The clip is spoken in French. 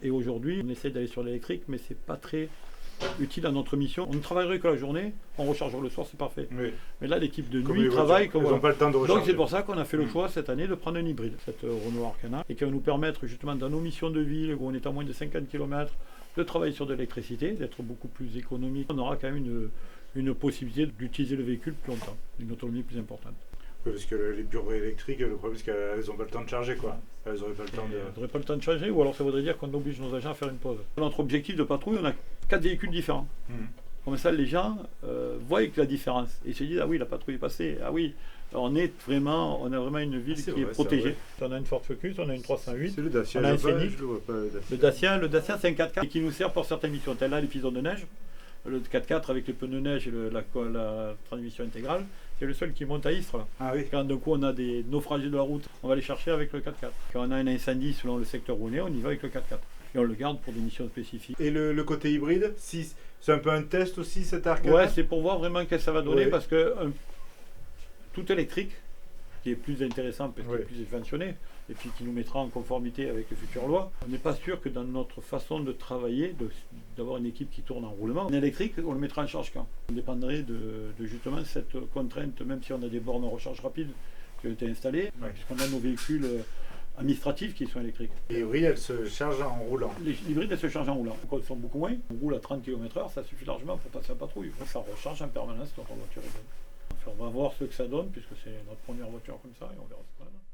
Et aujourd'hui, on essaie d'aller sur l'électrique, mais c'est pas très utile à notre mission. On ne travaillerait que la journée, on recharge le soir, c'est parfait. Oui. Mais là, l'équipe de Comme nuit les travaille voitures, comme ils n'ont pas le temps de recharger. Donc c'est pour ça qu'on a fait le choix cette année de prendre un hybride, cette Renault Arcana, et qui va nous permettre justement dans nos missions de ville, où on est à moins de 50 km, de travailler sur de l'électricité, d'être beaucoup plus économique. On aura quand même une possibilité d'utiliser le véhicule plus longtemps, une autonomie plus importante. Oui, parce que les bureaux électriques, le problème c'est qu'elles n'ont pas le temps de charger, quoi. Elles n'auraient pas le temps de... Elles n'auraient pas le temps de charger, ou alors ça voudrait dire qu'on oblige nos agents à faire une pause. Notre objectif de patrouille, on a 4 véhicules différents. Comme ça, les gens voient la différence et se disent ah oui, la patrouille est passée, ah oui, on a vraiment une ville qui est protégée. On a une Ford Focus, on a une 308, c'est le Dacia, on a un Scénic. Le Dacia. Le Dacia c'est un 4x4 qui nous sert pour certaines missions, telles là les pisons de neige. Le 4x4 avec les pneus de neige et la transmission intégrale, c'est le seul qui monte à Istres. Ah oui. Quand d'un coup on a des naufragés de la route, on va les chercher avec le 4x4. Quand on a un incendie selon le secteur où on est, on y va avec le 4x4. Et on le garde pour des missions spécifiques. Et le côté hybride, c'est un peu un test aussi cette Arcana. Ouais, c'est pour voir vraiment qu'est-ce que ça va donner, Oui. parce que tout électrique, qui est plus intéressant parce qu'il Oui. est plus subventionné, et puis qui nous mettra en conformité avec les futures lois, on n'est pas sûr que dans notre façon de travailler, d'avoir une équipe qui tourne en roulement, un électrique, on le mettra en charge quand. On dépendrait de justement cette contrainte, même si on a des bornes en recharge rapide qui ont été installées, puisqu'on a nos véhicules administratifs qui sont électriques. Les hybrides, elles se chargent en roulant. Les hybrides, elles se chargent en roulant. Quand elles sont beaucoup moins, on roule à 30 km/h, ça suffit largement pour passer la patrouille. Ça recharge en permanence quand la voiture est bonne. Enfin, on va voir ce que ça donne, puisque c'est notre première voiture comme ça, et on verra ce que ça donne.